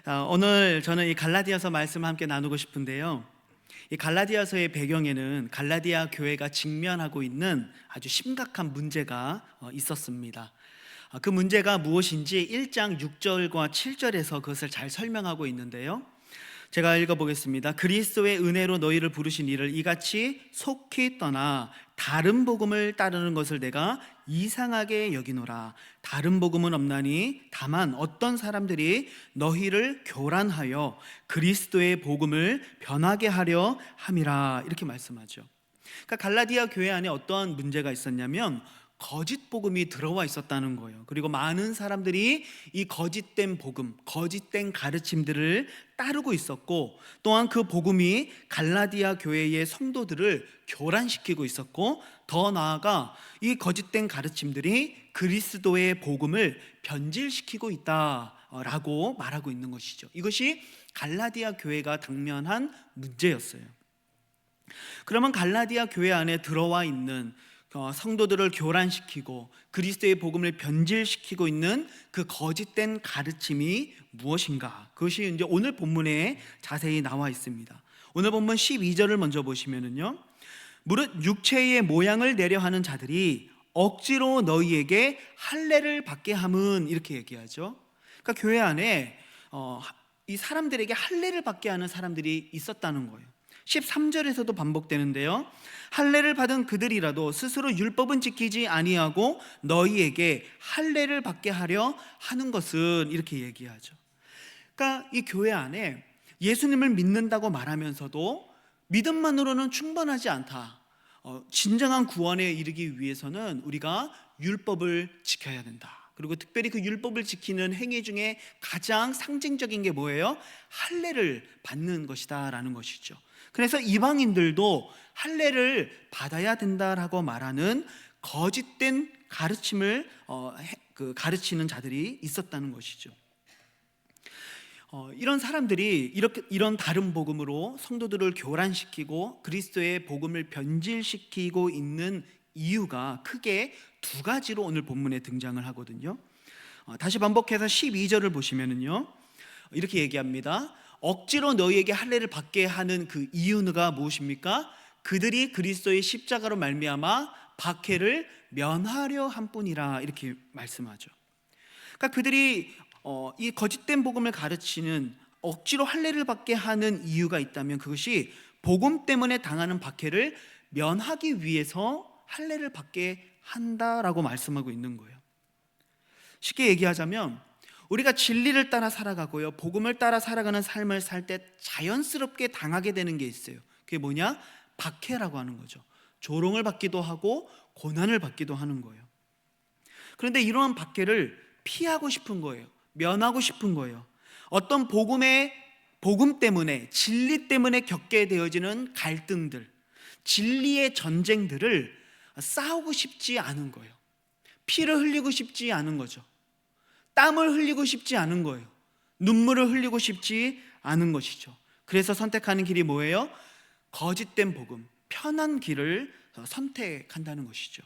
오늘 저는 이 갈라디아서 말씀을 함께 나누고 싶은데요. 이 갈라디아서의 배경에는 갈라디아 교회가 직면하고 있는 아주 심각한 문제가 있었습니다. 그 문제가 무엇인지 1장 6절과 7절에서 그것을 잘 설명하고 있는데요. 제가 읽어보겠습니다. 그리스도의 은혜로 너희를 부르신 이를 이같이 속히 떠나 다른 복음을 따르는 것을 내가 이상하게 여기노라. 다른 복음은 없나니 다만 어떤 사람들이 너희를 교란하여 그리스도의 복음을 변하게 하려 함이라. 이렇게 말씀하죠. 그러니까 갈라디아 교회 안에 어떠한 문제가 있었냐면 거짓 복음이 들어와 있었다는 거예요. 그리고 많은 사람들이 이 거짓된 복음, 거짓된 가르침들을 따르고 있었고, 또한 그 복음이 갈라디아 교회의 성도들을 교란시키고 있었고, 더 나아가 이 거짓된 가르침들이 그리스도의 복음을 변질시키고 있다라고 말하고 있는 것이죠. 이것이 갈라디아 교회가 당면한 문제였어요. 그러면 갈라디아 교회 안에 들어와 있는 성도들을 교란시키고 그리스도의 복음을 변질시키고 있는 그 거짓된 가르침이 무엇인가? 그것이 이제 오늘 본문에 자세히 나와 있습니다. 오늘 본문 12절을 먼저 보시면은요, 무릇 육체의 모양을 내려 하는 자들이 억지로 너희에게 할례를 받게 함은, 이렇게 얘기하죠. 그러니까 교회 안에 이 사람들에게 할례를 받게 하는 사람들이 있었다는 거예요. 13절에서도 반복되는데요, 할례를 받은 그들이라도 스스로 율법은 지키지 아니하고 너희에게 할례를 받게 하려 하는 것은, 이렇게 얘기하죠. 그러니까 이 교회 안에 예수님을 믿는다고 말하면서도 믿음만으로는 충분하지 않다. 진정한 구원에 이르기 위해서는 우리가 율법을 지켜야 된다. 그리고 특별히 그 율법을 지키는 행위 중에 가장 상징적인 게 뭐예요? 할례를 받는 것이다 라는 것이죠. 그래서 이방인들도 할례를 받아야 된다라고 말하는 거짓된 가르침을 가르치는 자들이 있었다는 것이죠. 이런 사람들이 이런 다른 복음으로 성도들을 교란시키고 그리스도의 복음을 변질시키고 있는 이유가 크게 두 가지로 오늘 본문에 등장을 하거든요. 다시 반복해서 12절을 보시면은요, 이렇게 얘기합니다. 억지로 너희에게 할례를 받게 하는 그 이유가 무엇입니까? 그들이 그리스도의 십자가로 말미암아 박해를 면하려 함뿐이라, 이렇게 말씀하죠. 그러니까 그들이 이 거짓된 복음을 가르치는, 억지로 할례를 받게 하는 이유가 있다면 그것이 복음 때문에 당하는 박해를 면하기 위해서 할례를 받게 한다라고 말씀하고 있는 거예요. 쉽게 얘기하자면 우리가 진리를 따라 살아가고요, 복음을 따라 살아가는 삶을 살 때 자연스럽게 당하게 되는 게 있어요. 그게 뭐냐? 박해라고 하는 거죠. 조롱을 받기도 하고 고난을 받기도 하는 거예요. 그런데 이러한 박해를 피하고 싶은 거예요. 면하고 싶은 거예요. 어떤 복음 때문에, 진리 때문에 겪게 되어지는 갈등들, 진리의 전쟁들을 싸우고 싶지 않은 거예요. 피를 흘리고 싶지 않은 거죠. 땀을 흘리고 싶지 않은 거예요. 눈물을 흘리고 싶지 않은 것이죠. 그래서 선택하는 길이 뭐예요? 거짓된 복음, 편한 길을 선택한다는 것이죠.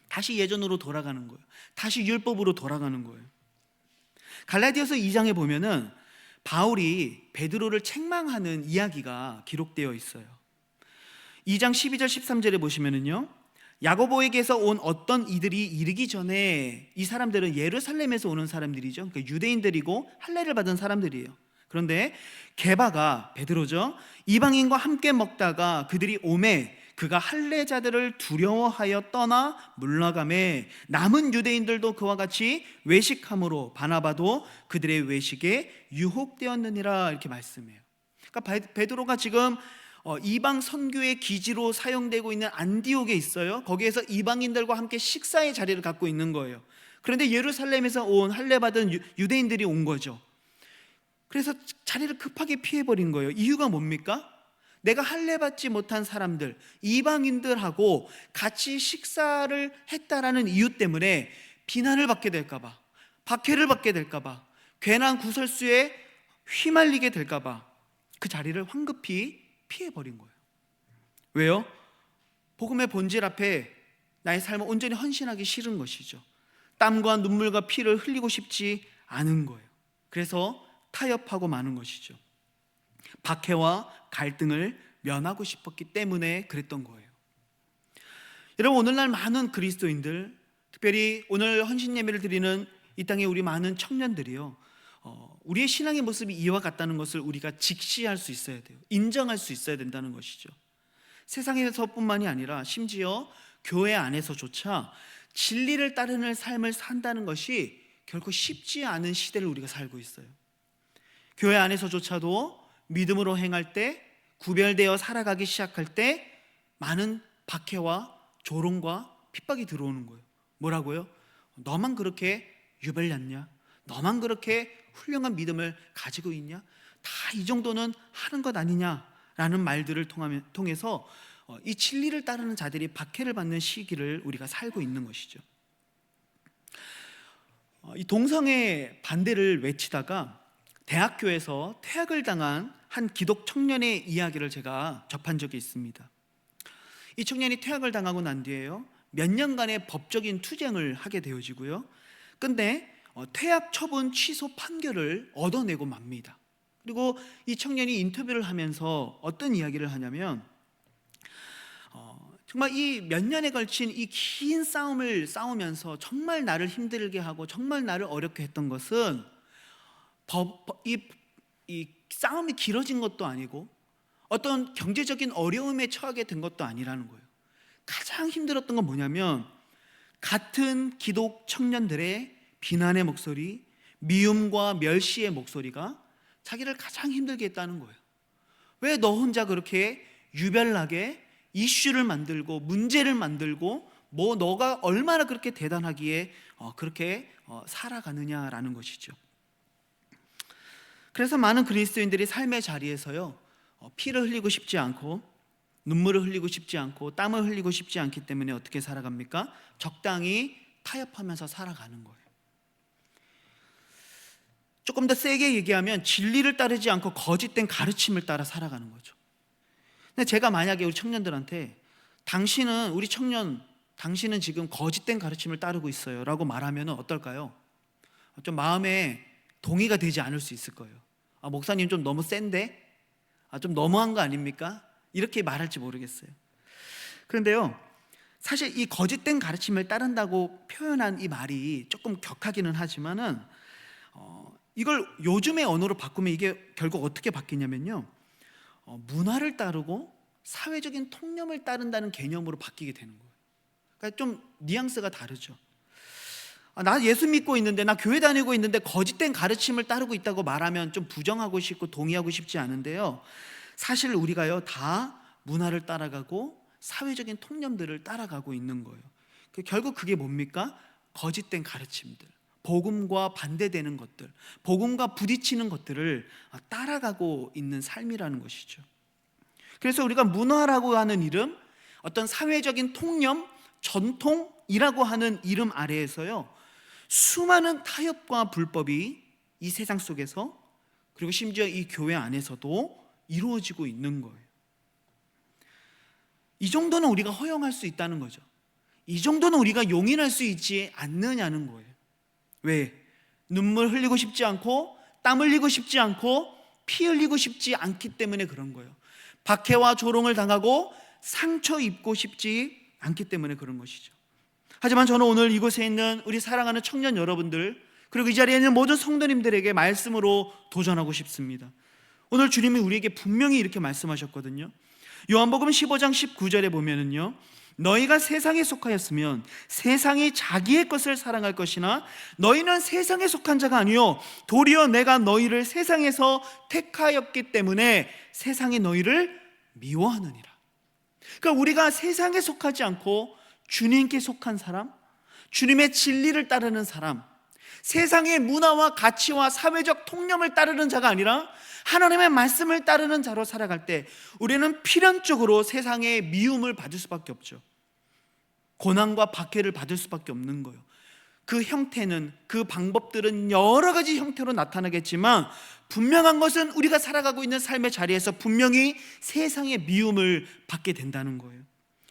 다시 예전으로 돌아가는 거예요. 다시 율법으로 돌아가는 거예요. 갈라디아서 2장에 보면은 바울이 베드로를 책망하는 이야기가 기록되어 있어요. 2장 12절 13절에 보시면은요, 야고보에게서 온 어떤 이들이 이르기 전에, 이 사람들은 예루살렘에서 오는 사람들이죠. 그러니까 유대인들이고 할례를 받은 사람들이에요. 그런데 게바가, 베드로죠, 이방인과 함께 먹다가 그들이 오매 그가 할례자들을 두려워하여 떠나 물러가매 남은 유대인들도 그와 같이 외식함으로 바나바도 그들의 외식에 유혹되었느니라, 이렇게 말씀해요. 그러니까 베드로가 지금 이방 선교의 기지로 사용되고 있는 안디옥에 있어요. 거기에서 이방인들과 함께 식사의 자리를 갖고 있는 거예요. 그런데 예루살렘에서 온 할례받은 유대인들이 온 거죠. 그래서 자리를 급하게 피해버린 거예요. 이유가 뭡니까? 내가 할례받지 못한 사람들, 이방인들하고 같이 식사를 했다라는 이유 때문에 비난을 받게 될까봐, 박해를 받게 될까봐, 괜한 구설수에 휘말리게 될까봐 그 자리를 황급히 피해버린 거예요. 왜요? 복음의 본질 앞에 나의 삶을 온전히 헌신하기 싫은 것이죠. 땀과 눈물과 피를 흘리고 싶지 않은 거예요. 그래서 타협하고 마는 것이죠. 박해와 갈등을 면하고 싶었기 때문에 그랬던 거예요. 여러분, 오늘날 많은 그리스도인들, 특별히 오늘 헌신 예배를 드리는 이 땅에 우리 많은 청년들이요, 우리의 신앙의 모습이 이와 같다는 것을 우리가 직시할 수 있어야 돼요. 인정할 수 있어야 된다는 것이죠. 세상에서뿐만이 아니라 심지어 교회 안에서조차 진리를 따르는 삶을 산다는 것이 결코 쉽지 않은 시대를 우리가 살고 있어요. 교회 안에서조차도 믿음으로 행할 때, 구별되어 살아가기 시작할 때 많은 박해와 조롱과 핍박이 들어오는 거예요. 뭐라고요? 너만 그렇게 유별났냐? 너만 그렇게 훌륭한 믿음을 가지고 있냐? 다 이 정도는 하는 것 아니냐라는 말들을 통해서 이 진리를 따르는 자들이 박해를 받는 시기를 우리가 살고 있는 것이죠. 이 동성애 반대를 외치다가 대학교에서 퇴학을 당한 한 기독 청년의 이야기를 제가 접한 적이 있습니다. 이 청년이 퇴학을 당하고 난 뒤에요, 몇 년간의 법적인 투쟁을 하게 되어지고요, 근데 퇴학 처분 취소 판결을 얻어내고 맙니다. 그리고 이 청년이 인터뷰를 하면서 어떤 이야기를 하냐면, 정말 이 몇 년에 걸친 이 긴 싸움을 싸우면서 정말 나를 힘들게 하고 정말 나를 어렵게 했던 것은 이 싸움이 길어진 것도 아니고 어떤 경제적인 어려움에 처하게 된 것도 아니라는 거예요. 가장 힘들었던 건 뭐냐면, 같은 기독 청년들의 비난의 목소리, 미움과 멸시의 목소리가 자기를 가장 힘들게 했다는 거예요. 왜 너 혼자 그렇게 유별나게 이슈를 만들고 문제를 만들고 뭐 너가 얼마나 그렇게 대단하기에 그렇게 살아가느냐라는 것이죠. 그래서 많은 그리스도인들이 삶의 자리에서요, 피를 흘리고 싶지 않고 눈물을 흘리고 싶지 않고 땀을 흘리고 싶지 않기 때문에 어떻게 살아갑니까? 적당히 타협하면서 살아가는 거예요. 조금 더 세게 얘기하면 진리를 따르지 않고 거짓된 가르침을 따라 살아가는 거죠. 근데 제가 만약에 우리 청년들한테 당신은 지금 거짓된 가르침을 따르고 있어요 라고 말하면 어떨까요? 좀 마음에 동의가 되지 않을 수 있을 거예요. 목사님 좀 너무 센데? 좀 너무한 거 아닙니까? 이렇게 말할지 모르겠어요. 그런데요, 사실 이 거짓된 가르침을 따른다고 표현한 이 말이 조금 격하기는 하지만은 이걸 요즘의 언어로 바꾸면 이게 결국 어떻게 바뀌냐면요, 문화를 따르고 사회적인 통념을 따른다는 개념으로 바뀌게 되는 거예요. 그러니까 좀 뉘앙스가 다르죠. 나 예수 믿고 있는데, 나 교회 다니고 있는데 거짓된 가르침을 따르고 있다고 말하면 좀 부정하고 싶고 동의하고 싶지 않은데요, 사실 우리가요 다 문화를 따라가고 사회적인 통념들을 따라가고 있는 거예요. 결국 그게 뭡니까? 거짓된 가르침들, 복음과 반대되는 것들, 복음과 부딪히는 것들을 따라가고 있는 삶이라는 것이죠. 그래서 우리가 문화라고 하는 이름, 어떤 사회적인 통념, 전통이라고 하는 이름 아래에서요, 수많은 타협과 불법이 이 세상 속에서, 그리고 심지어 이 교회 안에서도 이루어지고 있는 거예요. 이 정도는 우리가 허용할 수 있다는 거죠. 이 정도는 우리가 용인할 수 있지 않느냐는 거예요. 왜? 눈물 흘리고 싶지 않고 땀 흘리고 싶지 않고 피 흘리고 싶지 않기 때문에 그런 거예요. 박해와 조롱을 당하고 상처 입고 싶지 않기 때문에 그런 것이죠. 하지만 저는 오늘 이곳에 있는 우리 사랑하는 청년 여러분들, 그리고 이 자리에 있는 모든 성도님들에게 말씀으로 도전하고 싶습니다. 오늘 주님이 우리에게 분명히 이렇게 말씀하셨거든요. 요한복음 15장 19절에 보면은요, 너희가 세상에 속하였으면 세상이 자기의 것을 사랑할 것이나 너희는 세상에 속한 자가 아니요 도리어 내가 너희를 세상에서 택하였기 때문에 세상이 너희를 미워하느니라. 그러니까 우리가 세상에 속하지 않고 주님께 속한 사람, 주님의 진리를 따르는 사람, 세상의 문화와 가치와 사회적 통념을 따르는 자가 아니라 하나님의 말씀을 따르는 자로 살아갈 때 우리는 필연적으로 세상의 미움을 받을 수밖에 없죠. 고난과 박해를 받을 수밖에 없는 거예요. 그 형태는, 그 방법들은 여러 가지 형태로 나타나겠지만 분명한 것은 우리가 살아가고 있는 삶의 자리에서 분명히 세상의 미움을 받게 된다는 거예요.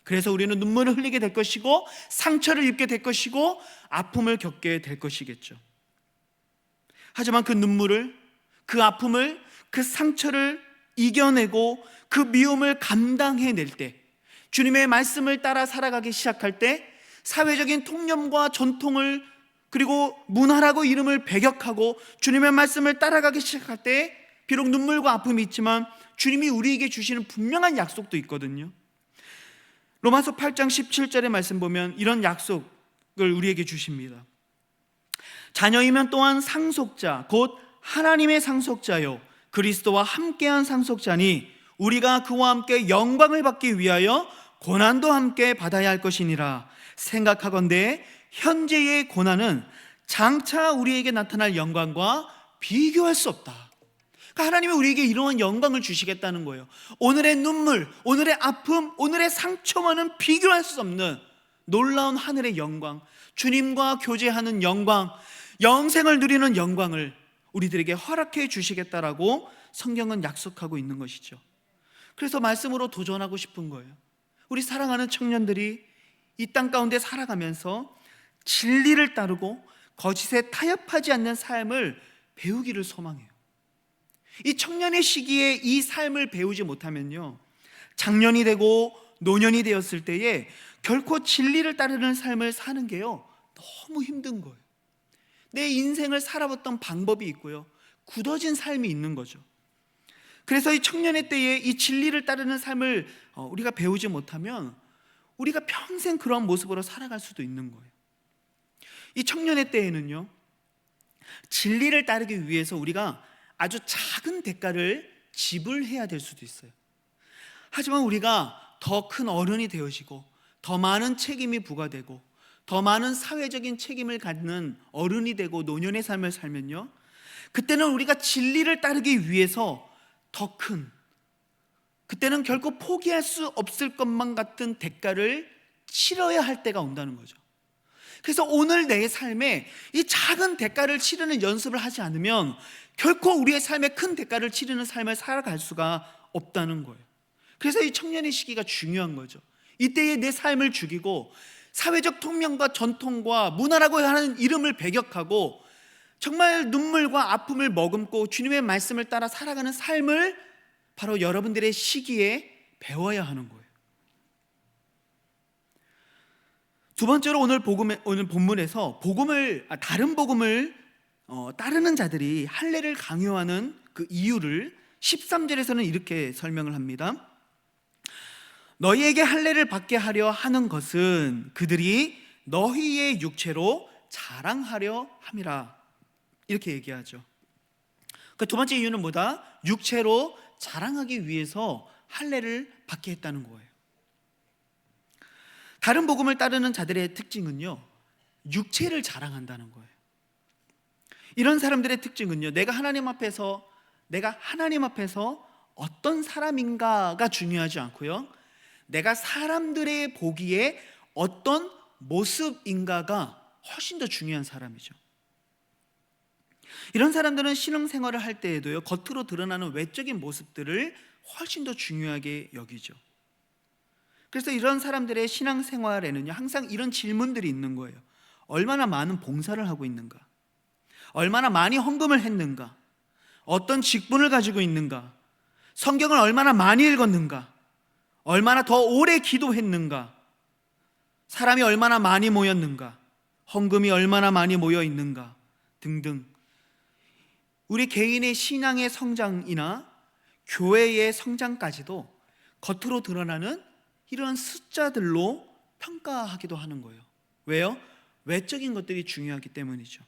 그래서 우리는 눈물을 흘리게 될 것이고 상처를 입게 될 것이고 아픔을 겪게 될 것이겠죠. 하지만 그 눈물을, 그 아픔을, 그 상처를 이겨내고 그 미움을 감당해낼 때, 주님의 말씀을 따라 살아가기 시작할 때 사회적인 통념과 전통을, 그리고 문화라고 이름을 배격하고 주님의 말씀을 따라가기 시작할 때 비록 눈물과 아픔이 있지만 주님이 우리에게 주시는 분명한 약속도 있거든요. 로마서 8장 17절의 말씀 보면 이런 약속을 우리에게 주십니다. 자녀이면 또한 상속자, 곧 하나님의 상속자요 그리스도와 함께한 상속자니 우리가 그와 함께 영광을 받기 위하여 고난도 함께 받아야 할 것이니라. 생각하건대 현재의 고난은 장차 우리에게 나타날 영광과 비교할 수 없다. 그러니까 하나님이 우리에게 이러한 영광을 주시겠다는 거예요. 오늘의 눈물, 오늘의 아픔, 오늘의 상처와는 비교할 수 없는 놀라운 하늘의 영광, 주님과 교제하는 영광, 영생을 누리는 영광을 우리들에게 허락해 주시겠다라고 성경은 약속하고 있는 것이죠. 그래서 말씀으로 도전하고 싶은 거예요. 우리 사랑하는 청년들이 이 땅 가운데 살아가면서 진리를 따르고 거짓에 타협하지 않는 삶을 배우기를 소망해요. 이 청년의 시기에 이 삶을 배우지 못하면요, 장년이 되고 노년이 되었을 때에 결코 진리를 따르는 삶을 사는 게요 너무 힘든 거예요. 내 인생을 살아봤던 방법이 있고요, 굳어진 삶이 있는 거죠. 그래서 이 청년의 때에 이 진리를 따르는 삶을 우리가 배우지 못하면 우리가 평생 그런 모습으로 살아갈 수도 있는 거예요. 이 청년의 때에는요, 진리를 따르기 위해서 우리가 아주 작은 대가를 지불해야 될 수도 있어요. 하지만 우리가 더 큰 어른이 되어지고 더 많은 책임이 부과되고 더 많은 사회적인 책임을 갖는 어른이 되고 노년의 삶을 살면요, 그때는 우리가 진리를 따르기 위해서 더 큰, 그때는 결코 포기할 수 없을 것만 같은 대가를 치러야 할 때가 온다는 거죠. 그래서 오늘 내 삶에 이 작은 대가를 치르는 연습을 하지 않으면 결코 우리의 삶에 큰 대가를 치르는 삶을 살아갈 수가 없다는 거예요. 그래서 이 청년의 시기가 중요한 거죠. 이때에 내 삶을 죽이고 사회적 통념과 전통과 문화라고 하는 이름을 배격하고 정말 눈물과 아픔을 머금고 주님의 말씀을 따라 살아가는 삶을 바로 여러분들의 시기에 배워야 하는 거예요. 두 번째로 오늘 본문에서 다른 복음을 따르는 자들이 할례를 강요하는 그 이유를 13절에서는 이렇게 설명을 합니다. 너희에게 할례를 받게 하려 하는 것은 그들이 너희의 육체로 자랑하려 함이라. 이렇게 얘기하죠. 그 두 번째 이유는 뭐다? 육체로 자랑하기 위해서 할례를 받게 했다는 거예요. 다른 복음을 따르는 자들의 특징은요, 육체를 자랑한다는 거예요. 이런 사람들의 특징은요, 내가 하나님 앞에서 어떤 사람인가가 중요하지 않고요, 내가 사람들의 보기에 어떤 모습인가가 훨씬 더 중요한 사람이죠. 이런 사람들은 신앙생활을 할 때에도요, 겉으로 드러나는 외적인 모습들을 훨씬 더 중요하게 여기죠. 그래서 이런 사람들의 신앙생활에는요, 항상 이런 질문들이 있는 거예요. 얼마나 많은 봉사를 하고 있는가? 얼마나 많이 헌금을 했는가? 어떤 직분을 가지고 있는가? 성경을 얼마나 많이 읽었는가? 얼마나 더 오래 기도했는가? 사람이 얼마나 많이 모였는가? 헌금이 얼마나 많이 모여 있는가? 등등. 우리 개인의 신앙의 성장이나 교회의 성장까지도 겉으로 드러나는 이런 숫자들로 평가하기도 하는 거예요. 왜요? 외적인 것들이 중요하기 때문이죠.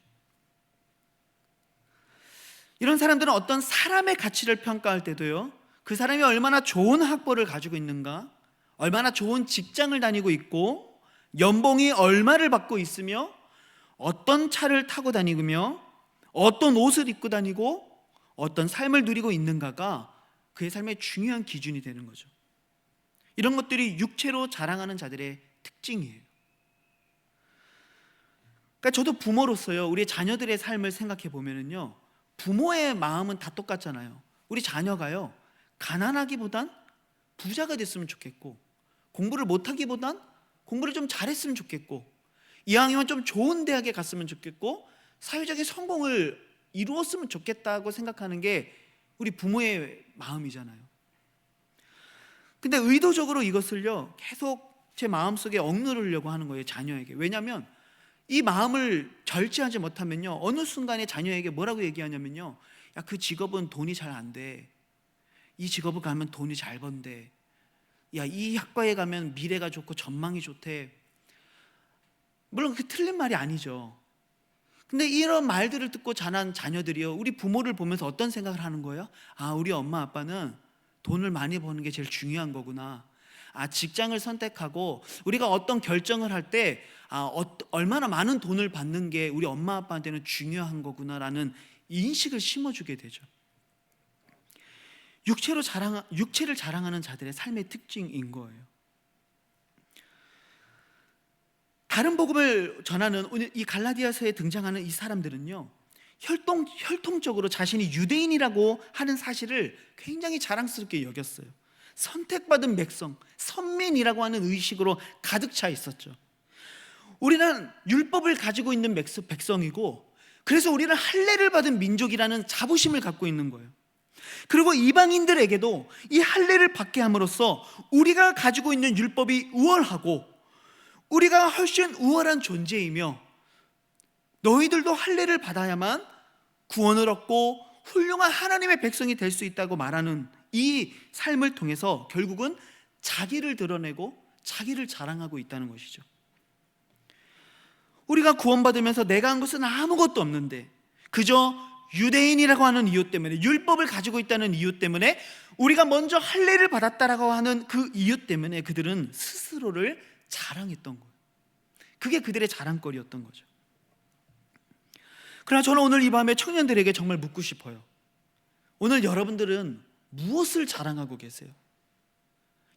이런 사람들은 어떤 사람의 가치를 평가할 때도요, 그 사람이 얼마나 좋은 학벌을 가지고 있는가, 얼마나 좋은 직장을 다니고 있고, 연봉이 얼마를 받고 있으며, 어떤 차를 타고 다니며, 어떤 옷을 입고 다니고, 어떤 삶을 누리고 있는가가 그의 삶의 중요한 기준이 되는 거죠. 이런 것들이 육체로 자랑하는 자들의 특징이에요. 그러니까 저도 부모로서요, 우리 자녀들의 삶을 생각해 보면은요, 부모의 마음은 다 똑같잖아요. 우리 자녀가요, 가난하기보단 부자가 됐으면 좋겠고, 공부를 못하기보단 공부를 좀 잘했으면 좋겠고, 이왕이면 좀 좋은 대학에 갔으면 좋겠고, 사회적인 성공을 이루었으면 좋겠다고 생각하는 게 우리 부모의 마음이잖아요. 근데 의도적으로 이것을요 계속 제 마음속에 억누르려고 하는 거예요, 자녀에게. 왜냐하면 이 마음을 절제하지 못하면요 어느 순간에 자녀에게 뭐라고 얘기하냐면요, 야, 그 직업은 돈이 잘 안 돼. 이 직업을 가면 돈이 잘 번대. 야, 이 학과에 가면 미래가 좋고 전망이 좋대. 물론 그게 틀린 말이 아니죠. 근데 이런 말들을 듣고 자란 자녀들이요, 우리 부모를 보면서 어떤 생각을 하는 거예요? 아, 우리 엄마 아빠는 돈을 많이 버는 게 제일 중요한 거구나. 아, 직장을 선택하고 우리가 어떤 결정을 할 때 얼마나 많은 돈을 받는 게 우리 엄마 아빠한테는 중요한 거구나라는 인식을 심어주게 되죠. 육체를 자랑하는 자들의 삶의 특징인 거예요. 다른 복음을 전하는 오늘 이 갈라디아서에 등장하는 이 사람들은요, 혈통적으로 자신이 유대인이라고 하는 사실을 굉장히 자랑스럽게 여겼어요. 선택받은 백성, 선민이라고 하는 의식으로 가득 차 있었죠. 우리는 율법을 가지고 있는 백성이고, 그래서 우리는 할례를 받은 민족이라는 자부심을 갖고 있는 거예요. 그리고 이방인들에게도 이 할례를 받게 함으로써 우리가 가지고 있는 율법이 우월하고 우리가 훨씬 우월한 존재이며, 너희들도 할례를 받아야만 구원을 얻고 훌륭한 하나님의 백성이 될 수 있다고 말하는 이 삶을 통해서 결국은 자기를 드러내고 자기를 자랑하고 있다는 것이죠. 우리가 구원받으면서 내가 한 것은 아무것도 없는데 그저 유대인이라고 하는 이유 때문에, 율법을 가지고 있다는 이유 때문에, 우리가 먼저 할례를 받았다라고 하는 그 이유 때문에 그들은 스스로를 자랑했던 거예요. 그게 그들의 자랑거리였던 거죠. 그러나 저는 오늘 이 밤에 청년들에게 정말 묻고 싶어요. 오늘 여러분들은 무엇을 자랑하고 계세요?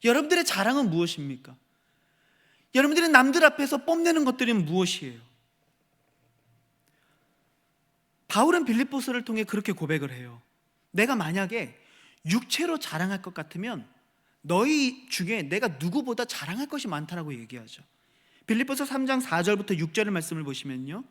여러분들의 자랑은 무엇입니까? 여러분들이 남들 앞에서 뽐내는 것들이 무엇이에요? 바울은 빌립보서를 통해 그렇게 고백을 해요. 내가 만약에 육체로 자랑할 것 같으면 너희 중에 내가 누구보다 자랑할 것이 많다라고 얘기하죠. 빌립보서 3장 4절부터 6절의 말씀을 보시면요,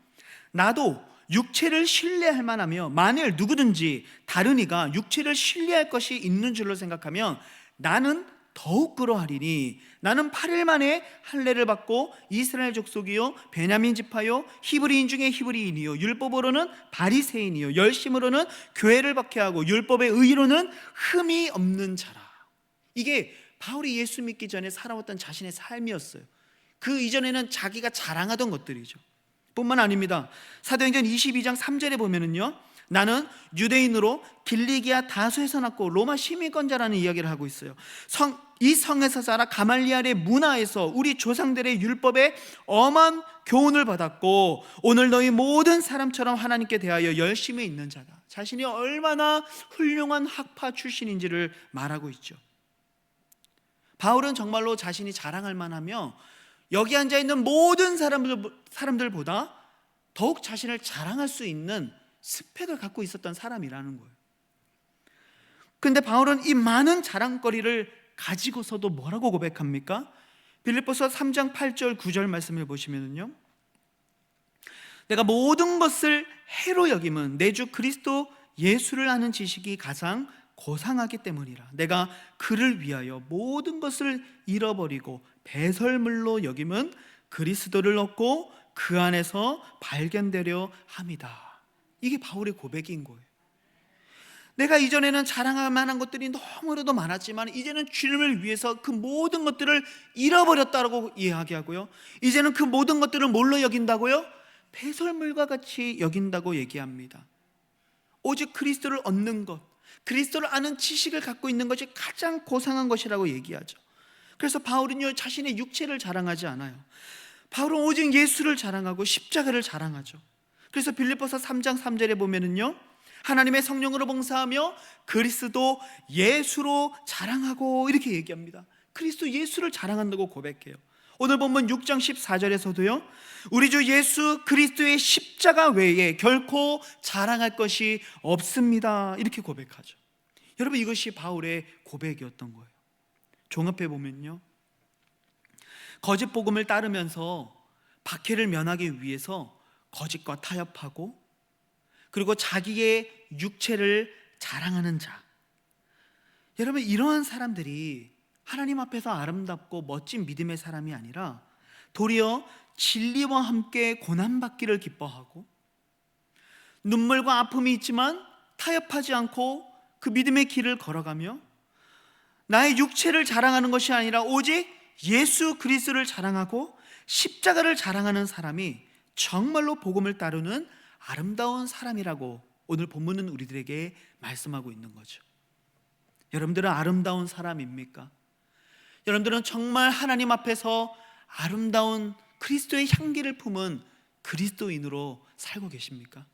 나도 육체를 신뢰할 만하며 만일 누구든지 다른 이가 육체를 신뢰할 것이 있는 줄로 생각하면 나는 더욱 그러하리니, 나는 8일 만에 할례를 받고 이스라엘 족속이요 베냐민 지파요 히브리인 중에 히브리인이요 율법으로는 바리새인이요 열심으로는 교회를 박해하고 율법의 의로는 흠이 없는 자라. 이게 바울이 예수 믿기 전에 살아왔던 자신의 삶이었어요. 그 이전에는 자기가 자랑하던 것들이죠. 뿐만 아닙니다. 사도행전 22장 3절에 보면은요, 나는 유대인으로 길리기아 다소에서 났고 로마 시민권자라는 이야기를 하고 있어요. 이 성에서 자라 가말리엘의 문화에서 우리 조상들의 율법에 엄한 교훈을 받았고 오늘 너희 모든 사람처럼 하나님께 대하여 열심히 있는 자다. 자신이 얼마나 훌륭한 학파 출신인지를 말하고 있죠. 바울은 정말로 자신이 자랑할 만하며 여기 앉아있는 모든 사람들보다 더욱 자신을 자랑할 수 있는 스펙을 갖고 있었던 사람이라는 거예요. 그런데 바울은 이 많은 자랑거리를 가지고서도 뭐라고 고백합니까? 빌립보서 3장 8절 9절 말씀을 보시면요, 내가 모든 것을 해로 여김은 내 주 그리스도 예수를 아는 지식이 가장 고상하기 때문이라. 내가 그를 위하여 모든 것을 잃어버리고 배설물로 여김은 그리스도를 얻고 그 안에서 발견되려 함이다. 이게 바울의 고백인 거예요. 내가 이전에는 자랑할 만한 것들이 너무나도 많았지만 이제는 주님을 위해서 그 모든 것들을 잃어버렸다고 이야기하고요, 이제는 그 모든 것들을 뭘로 여긴다고요? 배설물과 같이 여긴다고 얘기합니다. 오직 그리스도를 얻는 것, 그리스도를 아는 지식을 갖고 있는 것이 가장 고상한 것이라고 얘기하죠. 그래서 바울은요, 자신의 육체를 자랑하지 않아요. 바울은 오직 예수를 자랑하고 십자가를 자랑하죠. 그래서 빌립보서 3장 3절에 보면은요, 하나님의 성령으로 봉사하며 그리스도 예수로 자랑하고 이렇게 얘기합니다. 그리스도 예수를 자랑한다고 고백해요. 오늘 본문 6장 14절에서도요, 우리 주 예수 그리스도의 십자가 외에 결코 자랑할 것이 없습니다, 이렇게 고백하죠. 여러분, 이것이 바울의 고백이었던 거예요. 종합해 보면요, 거짓 복음을 따르면서 박해를 면하기 위해서 거짓과 타협하고 그리고 자기의 육체를 자랑하는 자. 여러분, 이러한 사람들이 하나님 앞에서 아름답고 멋진 믿음의 사람이 아니라 도리어 진리와 함께 고난받기를 기뻐하고 눈물과 아픔이 있지만 타협하지 않고 그 믿음의 길을 걸어가며 나의 육체를 자랑하는 것이 아니라 오직 예수 그리스도를 자랑하고 십자가를 자랑하는 사람이 정말로 복음을 따르는 아름다운 사람이라고 오늘 본문은 우리들에게 말씀하고 있는 거죠. 여러분들은 아름다운 사람입니까? 여러분들은 정말 하나님 앞에서 아름다운 그리스도의 향기를 품은 그리스도인으로 살고 계십니까?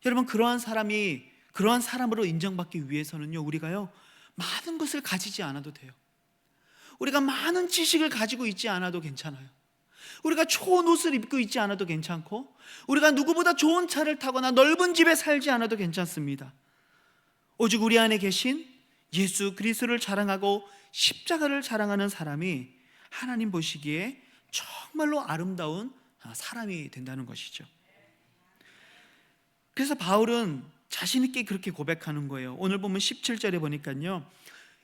여러분, 그러한 사람으로 인정받기 위해서는요, 우리가요 많은 것을 가지지 않아도 돼요. 우리가 많은 지식을 가지고 있지 않아도 괜찮아요. 우리가 좋은 옷을 입고 있지 않아도 괜찮고, 우리가 누구보다 좋은 차를 타거나 넓은 집에 살지 않아도 괜찮습니다. 오직 우리 안에 계신 예수 그리스도를 자랑하고 십자가를 자랑하는 사람이 하나님 보시기에 정말로 아름다운 사람이 된다는 것이죠. 그래서 바울은 자신 있게 그렇게 고백하는 거예요. 오늘 보면 17절에 보니까요,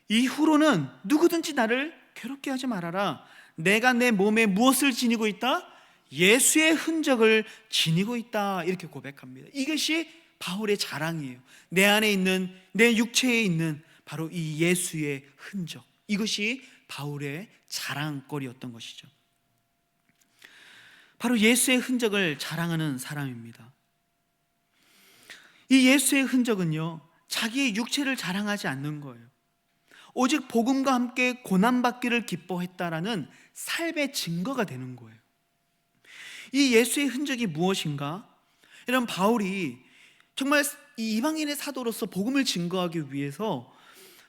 이후로는 누구든지 나를 괴롭게 하지 말아라. 내가 내 몸에 무엇을 지니고 있다? 예수의 흔적을 지니고 있다. 이렇게 고백합니다. 이것이 바울의 자랑이에요. 내 안에 있는, 내 육체에 있는 바로 이 예수의 흔적, 이것이 바울의 자랑거리였던 것이죠. 바로 예수의 흔적을 자랑하는 사람입니다. 이 예수의 흔적은요, 자기의 육체를 자랑하지 않는 거예요. 오직 복음과 함께 고난받기를 기뻐했다라는 삶의 증거가 되는 거예요. 이 예수의 흔적이 무엇인가? 이런 바울이 정말 이 이방인의 사도로서 복음을 증거하기 위해서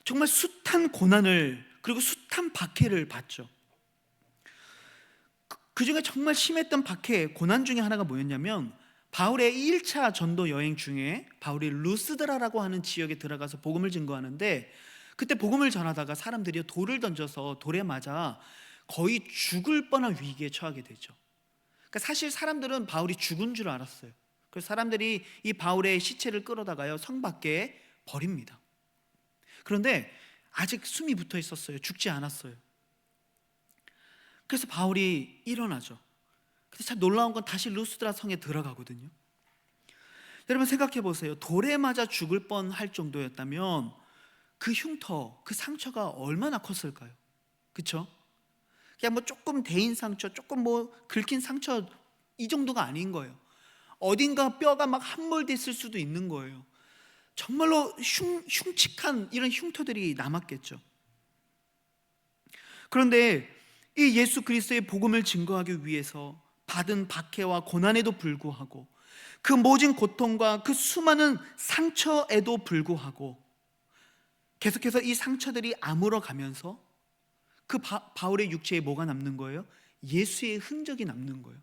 정말 숱한 고난을, 그리고 숱한 박해를 받죠. 그 중에 정말 심했던 박해, 고난 중에 하나가 뭐였냐면, 바울의 1차 전도 여행 중에 바울이 루스드라라고 하는 지역에 들어가서 복음을 증거하는데, 그때 복음을 전하다가 사람들이 돌을 던져서 돌에 맞아 거의 죽을 뻔한 위기에 처하게 되죠. 그러니까 사실 사람들은 바울이 죽은 줄 알았어요. 그래서 사람들이 이 바울의 시체를 끌어다가요 성 밖에 버립니다. 그런데 아직 숨이 붙어 있었어요. 죽지 않았어요. 그래서 바울이 일어나죠. 근데 참 놀라운 건 다시 루스드라 성에 들어가거든요. 여러분 생각해 보세요. 돌에 맞아 죽을 뻔할 정도였다면 그 흉터, 그 상처가 얼마나 컸을까요? 그렇죠? 그냥 뭐 조금 데인 상처, 조금 뭐 긁힌 상처, 이 정도가 아닌 거예요. 어딘가 뼈가 막 함몰됐을 수도 있는 거예요. 정말로 흉측한 이런 흉터들이 남았겠죠. 그런데 이 예수 그리스도의 복음을 증거하기 위해서 받은 박해와 고난에도 불구하고, 그 모진 고통과 그 수많은 상처에도 불구하고 계속해서 이 상처들이 아물어 가면서 그 바울의 육체에 뭐가 남는 거예요? 예수의 흔적이 남는 거예요.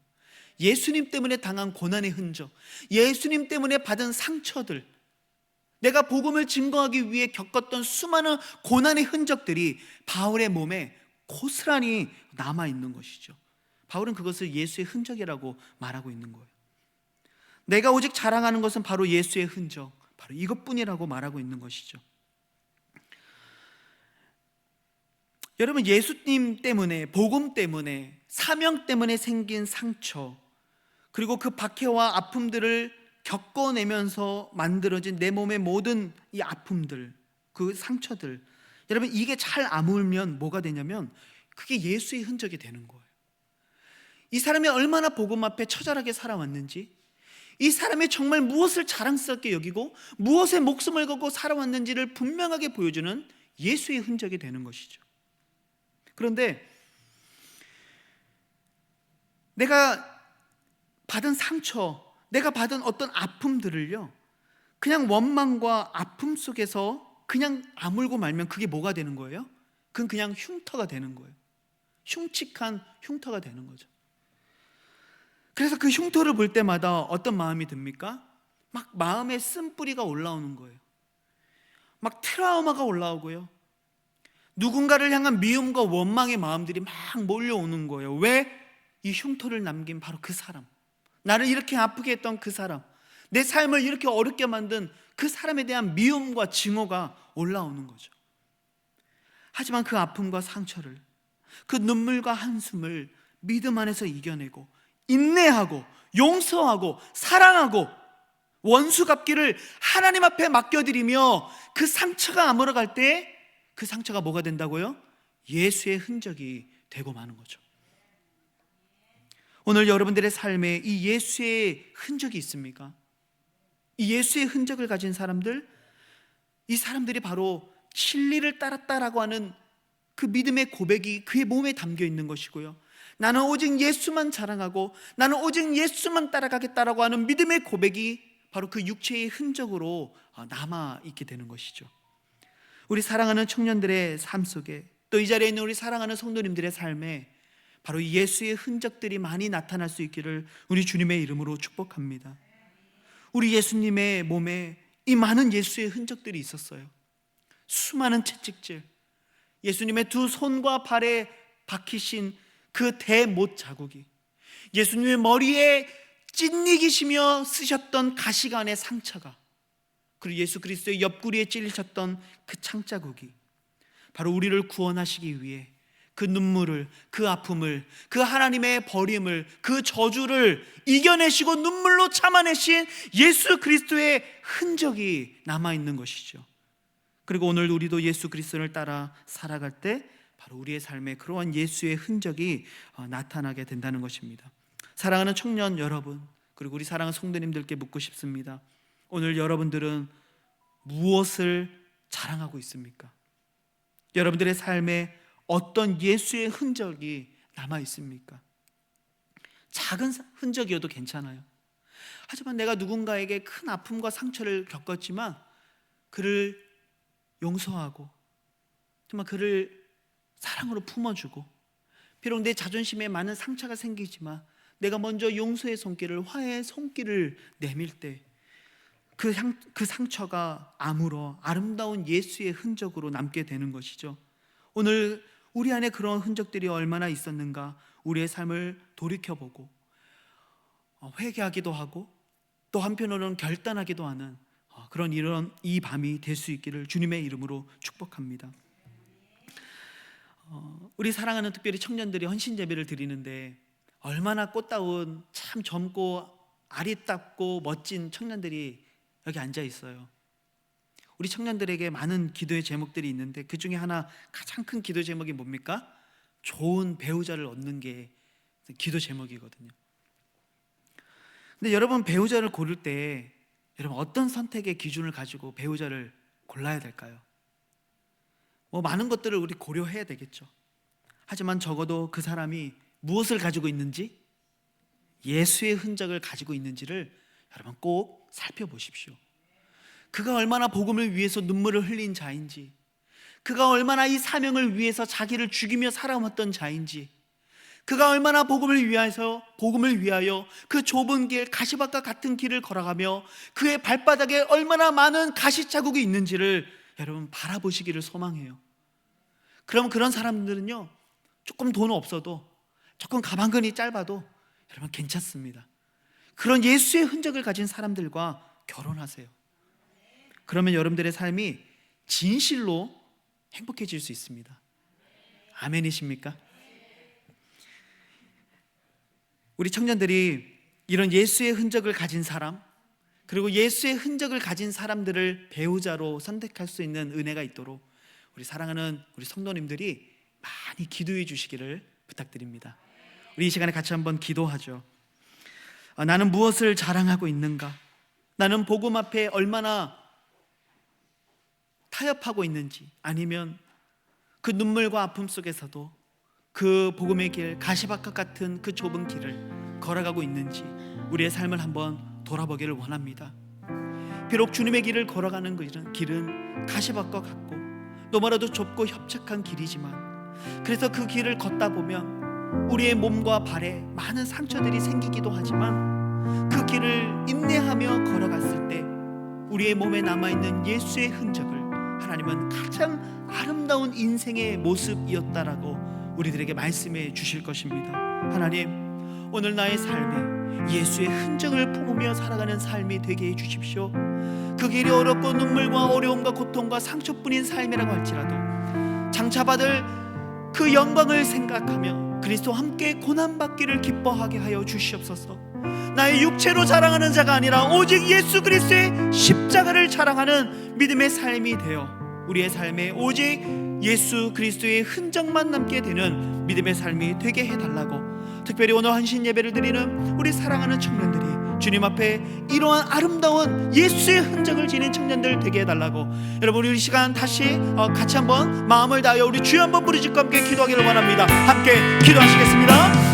예수님 때문에 당한 고난의 흔적, 예수님 때문에 받은 상처들, 내가 복음을 증거하기 위해 겪었던 수많은 고난의 흔적들이 바울의 몸에 고스란히 남아있는 것이죠. 바울은 그것을 예수의 흔적이라고 말하고 있는 거예요. 내가 오직 자랑하는 것은 바로 예수의 흔적, 바로 이것뿐이라고 말하고 있는 것이죠. 여러분, 예수님 때문에, 복음 때문에, 사명 때문에 생긴 상처, 그리고 그 박해와 아픔들을 겪어내면서 만들어진 내 몸의 모든 이 아픔들, 그 상처들, 여러분 이게 잘 아물면 뭐가 되냐면 그게 예수의 흔적이 되는 거예요. 이 사람이 얼마나 복음 앞에 처절하게 살아왔는지, 이 사람이 정말 무엇을 자랑스럽게 여기고 무엇에 목숨을 걸고 살아왔는지를 분명하게 보여주는 예수의 흔적이 되는 것이죠. 그런데 내가 받은 상처, 내가 받은 어떤 아픔들을요 그냥 원망과 아픔 속에서 그냥 아물고 말면 그게 뭐가 되는 거예요? 그건 그냥 흉터가 되는 거예요. 흉측한 흉터가 되는 거죠. 그래서 그 흉터를 볼 때마다 어떤 마음이 듭니까? 막 마음에 쓴뿌리가 올라오는 거예요. 막 트라우마가 올라오고요, 누군가를 향한 미움과 원망의 마음들이 막 몰려오는 거예요. 왜? 이 흉터를 남긴 바로 그 사람, 나를 이렇게 아프게 했던 그 사람, 내 삶을 이렇게 어렵게 만든 그 사람에 대한 미움과 증오가 올라오는 거죠. 하지만 그 아픔과 상처를, 그 눈물과 한숨을 믿음 안에서 이겨내고 인내하고 용서하고 사랑하고 원수 갚기를 하나님 앞에 맡겨드리며 그 상처가 아물어갈 때 그 상처가 뭐가 된다고요? 예수의 흔적이 되고 마는 거죠. 오늘 여러분들의 삶에 이 예수의 흔적이 있습니까? 이 예수의 흔적을 가진 사람들, 이 사람들이 바로 진리를 따랐다라고 하는 그 믿음의 고백이 그의 몸에 담겨 있는 것이고요, 나는 오직 예수만 자랑하고 나는 오직 예수만 따라가겠다라고 하는 믿음의 고백이 바로 그 육체의 흔적으로 남아있게 되는 것이죠. 우리 사랑하는 청년들의 삶 속에, 또 이 자리에 있는 우리 사랑하는 성도님들의 삶에 바로 이 예수의 흔적들이 많이 나타날 수 있기를 우리 주님의 이름으로 축복합니다. 우리 예수님의 몸에 이 많은 예수의 흔적들이 있었어요. 수많은 채찍질, 예수님의 두 손과 발에 박히신 그 대못 자국이, 예수님의 머리에 찢니기시며 쓰셨던 가시관의 상처가, 그리고 예수 그리스도의 옆구리에 찔리셨던 그 창자국이 바로 우리를 구원하시기 위해 그 눈물을, 그 아픔을, 그 하나님의 버림을, 그 저주를 이겨내시고 눈물로 참아내신 예수 그리스도의 흔적이 남아있는 것이죠. 그리고 오늘 우리도 예수 그리스도를 따라 살아갈 때 바로 우리의 삶에 그러한 예수의 흔적이 나타나게 된다는 것입니다. 사랑하는 청년 여러분, 그리고 우리 사랑하는 성도님들께 묻고 싶습니다. 오늘 여러분들은 무엇을 자랑하고 있습니까? 여러분들의 삶에 어떤 예수의 흔적이 남아 있습니까? 작은 흔적이어도 괜찮아요. 하지만 내가 누군가에게 큰 아픔과 상처를 겪었지만 그를 용서하고 정말 그를 사랑으로 품어주고, 비록 내 자존심에 많은 상처가 생기지만 내가 먼저 용서의 손길을, 화해의 손길을 내밀 때 그 상처가 아물어 아름다운 예수의 흔적으로 남게 되는 것이죠. 오늘 우리 안에 그런 흔적들이 얼마나 있었는가 우리의 삶을 돌이켜보고 회개하기도 하고, 또 한편으로는 결단하기도 하는 그런 이 밤이 될 수 있기를 주님의 이름으로 축복합니다. 우리 사랑하는 특별히 청년들이 헌신 예배를 드리는데 얼마나 꽃다운 참 젊고 아리답고 멋진 청년들이 여기 앉아 있어요. 우리 청년들에게 많은 기도의 제목들이 있는데 그 중에 하나, 가장 큰 기도 제목이 뭡니까? 좋은 배우자를 얻는 게 기도 제목이거든요. 근데 여러분, 배우자를 고를 때 여러분 어떤 선택의 기준을 가지고 배우자를 골라야 될까요? 많은 것들을 우리 고려해야 되겠죠. 하지만 적어도 그 사람이 무엇을 가지고 있는지, 예수의 흔적을 가지고 있는지를 여러분 꼭 살펴보십시오. 그가 얼마나 복음을 위해서 눈물을 흘린 자인지, 그가 얼마나 이 사명을 위해서 자기를 죽이며 살아왔던 자인지, 그가 얼마나 복음을 위하여 그 좁은 길, 가시밭과 같은 길을 걸어가며 그의 발바닥에 얼마나 많은 가시 자국이 있는지를 여러분 바라보시기를 소망해요. 그럼 그런 사람들은요, 조금 돈 없어도, 조금 가방끈이 짧아도 여러분 괜찮습니다. 그런 예수의 흔적을 가진 사람들과 결혼하세요. 그러면 여러분들의 삶이 진실로 행복해질 수 있습니다. 아멘이십니까? 우리 청년들이 이런 예수의 흔적을 가진 사람, 그리고 예수의 흔적을 가진 사람들을 배우자로 선택할 수 있는 은혜가 있도록 우리 사랑하는 우리 성도님들이 많이 기도해 주시기를 부탁드립니다. 우리 이 시간에 같이 한번 기도하죠. 나는 무엇을 자랑하고 있는가? 나는 복음 앞에 얼마나 타협하고 있는지, 아니면 그 눈물과 아픔 속에서도 그 복음의 길, 가시밭과 같은 그 좁은 길을 걸어가고 있는지 우리의 삶을 한번 돌아보기를 원합니다. 비록 주님의 길을 걸어가는 길은 가시밭과 같고 너무나도 좁고 협착한 길이지만, 그래서 그 길을 걷다 보면 우리의 몸과 발에 많은 상처들이 생기기도 하지만 그 길을 인내하며 걸어갔을 때 우리의 몸에 남아있는 예수의 흔적을 하나님은 가장 아름다운 인생의 모습이었다라고 우리들에게 말씀해 주실 것입니다. 하나님, 오늘 나의 삶에 예수의 흔적을 품으며 살아가는 삶이 되게 해주십시오. 그 길이 어렵고 눈물과 어려움과 고통과 상처뿐인 삶이라고 할지라도 장차받을 그 영광을 생각하며 그리스도와 함께 고난받기를 기뻐하게 하여 주시옵소서. 나의 육체로 자랑하는 자가 아니라 오직 예수 그리스도의 십자가를 자랑하는 믿음의 삶이 되어 우리의 삶에 오직 예수 그리스도의 흔적만 남게 되는 믿음의 삶이 되게 해달라고, 특별히 오늘 환신 예배를 드리는 우리 사랑하는 청년들이 주님 앞에 이러한 아름다운 예수의 흔적을 지닌 청년들 되게 해달라고, 여러분 우리 이 시간 다시 같이 한번 마음을 다하여 우리 주여 한번 부르짖고 함께 기도하기를 원합니다. 함께 기도하시겠습니다.